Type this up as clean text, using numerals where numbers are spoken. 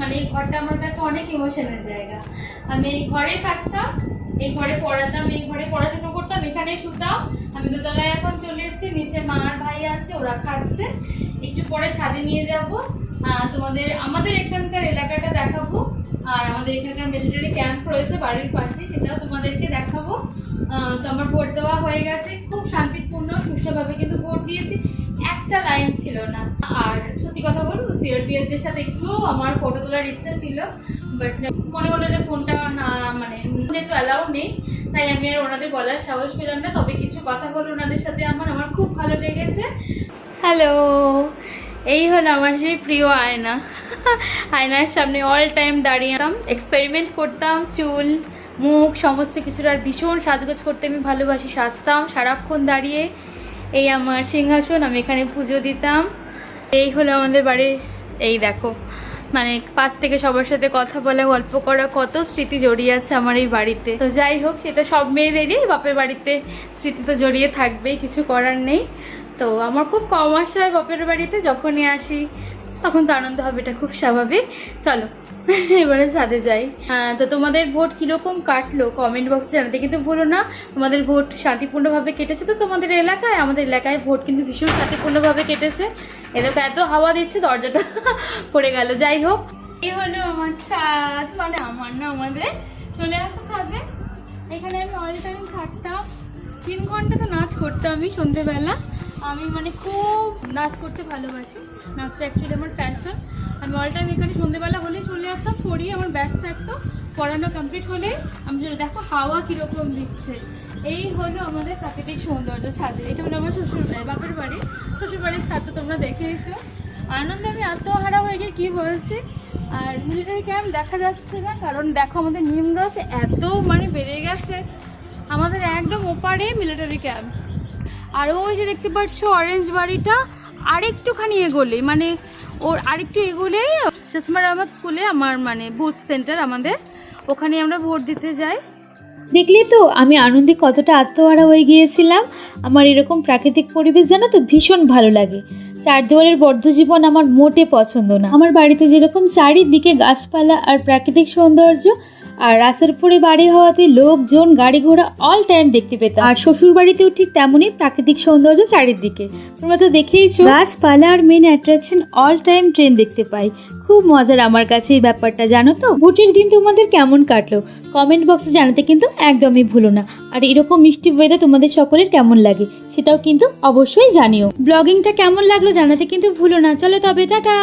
মানে এই ঘরটা আমার কাছে অনেক ইমোশনের জায়গা। আমি এই ঘরে থাকতাম, এই ঘরে পড়াতাম, এই ঘরে পড়াশোনা করতাম, এখানে শুতাম। আমি দোতলায় এখন চলে এসেছি, নিচে মা আর ভাই আছে, ওরা খাচ্ছে। একটু পরে ছাদে নিয়ে যাব, আমাদের এখানকার এলাকাটা দেখাবো। আর আমাদের এখানকার মিলিটারি ক্যাম্প রয়েছে বাড়ির পাশে, সেটাও তোমাদেরকে দেখাবো। তো আমার ভোট দেওয়া হয়ে গেছে, খুব শান্তিপূর্ণ সুষ্ঠুভাবে কিন্তু ভোট দিয়েছি, একটা লাইন ছিল না। আর সত্যি কথা বলবো, সিআরপিএফদের সাথে একটু আমার ফটো তোলার ইচ্ছা ছিল, বাট মনে হলো যে ফোনটা না, মানে যেহেতু অ্যালাউ নেই, তাই আমি আর ওনাদের বলার সাহস পেলাম না। তবে কিছু কথা বলে ওনাদের সাথে আমার খুব ভালো লেগেছে। হ্যালো, এই হলো আমার সেই প্রিয় আয়না। আয়নার সামনে অল টাইম দাঁড়িয়েতাম, এক্সপেরিমেন্ট করতাম, চুল মুখ সমস্ত কিছুর। আর ভীষণ সাজগোজ করতে আমি ভালোবাসি, সাজতাম সারাক্ষণ দাঁড়িয়ে। এই আমার সিংহাসন, আমি এখানে পুজো দিতাম। এই হলো আমাদের বাড়ির, এই দেখো, মানে পাশ থেকে সবার সাথে কথা বলা, গল্প করা, কত স্মৃতি জড়িয়ে আছে আমার এই বাড়িতে। তো যাই হোক, সেটা সব মেয়েদেরই বাপের বাড়িতে স্মৃতি তো জড়িয়ে থাকবেই, কিছু করার নেই। তো আমার খুব কম আসা হয় বাপের বাড়িতে, যখনই আসি তখন তো আনন্দ হবে, এটা খুব স্বাভাবিক। চলো এবারে ছাদে যাই। তো তোমাদের ভোট কীরকম কাটলো কমেন্ট বক্সে জানাতে কিন্তু ভুলো না। তোমাদের ভোট শান্তিপূর্ণভাবে কেটেছে তো তোমাদের এলাকায়? আমাদের এলাকায় ভোট কিন্তু ভীষণ শান্তিপূর্ণভাবে কেটেছে। এরকম এত হাওয়া দিচ্ছে, দরজাটা পড়ে গেল। যাই হোক, এই হলো আমার ছাদ, মানে আমার না, আমাদের চলে আসা ছাদে। এখানে আমি অল টাইম থাকতাম, 3 ঘন্টা তো নাচ করতাম আমি সন্ধেবেলা। আমি মানে খুব নাচ করতে ভালোবাসি, নাচটা অ্যাকচুয়ালি আমার প্যাশন। আমি অল টাইম এখানে সন্ধেবেলা হলেই চলে আসতাম, পড়িয়ে আমার ব্যস্ত থাকতো, পড়ানো কমপ্লিট হলে আমি চলে। দেখো হাওয়া কীরকম দিচ্ছে। এই হলো আমাদের প্রাকৃতিক সৌন্দর্য ছাদে। এটা হলো আমার বাপের বাড়ি, শ্বশুরবাড়ির ছাদ তো তোমরা দেখেইছো। আনন্দে আমি আত্মহারা হয়ে গিয়ে কী বলছি। আর মিলিটারি ক্যাম্প দেখা যাচ্ছে না, কারণ দেখো আমাদের নিমরস এত মানে বেড়ে গেছে, আমাদের একদম ওপারে মিলিটারি ক্যাম্প। আর ওই যে দেখতে পাচ্ছ অরেঞ্জ বাড়িটা, আরেকটুখানি এগোলে, মানে ওর আরেকটু এগোলেই চশমা আহমদ স্কুলে আমার মানে বুথ সেন্টার আমাদের, ওখানে আমরা ভোট দিতে যাই। দেখলি তো আমি আনন্দে কতটা আত্মহারা হয়ে গিয়েছিলাম। আমার এরকম প্রাকৃতিক পরিবেশ জানো তো ভীষণ ভালো লাগে। চারদেওয়ালের বদ্ধ জীবন আমার মোটে পছন্দ না। আমার বাড়িতে যেরকম চারিদিকে গাছপালা আর প্রাকৃতিক সৌন্দর্য, আর রাস্তার উপরে বাড়ি হওয়াতে লোকজন গাড়ি ঘোড়া অল টাইম দেখতে পেতাম। আর শ্বশুর বাড়িতেও ঠিক তেমনই প্রাকৃতিক সৌন্দর্য চারিদিকে, তোমরা তো দেখেইছো। গাছপালা আর main attraction all time train দেখতে পাই। খুব মজার আমার কাছে এই ব্যাপারটা, জানো তো। ভোটের দিন তোমাদের কেমন কাটলো কমেন্ট বক্সে জানাতে কিন্তু একদমই ভুলো না। আর এরকম মিষ্টি ওয়েদার তোমাদের সকলের কেমন লাগে সেটাও কিন্তু অবশ্যই জানিও। ব্লগিংটা কেমন লাগলো জানাতে কিন্তু ভুলো না। চলো তবে টাটা।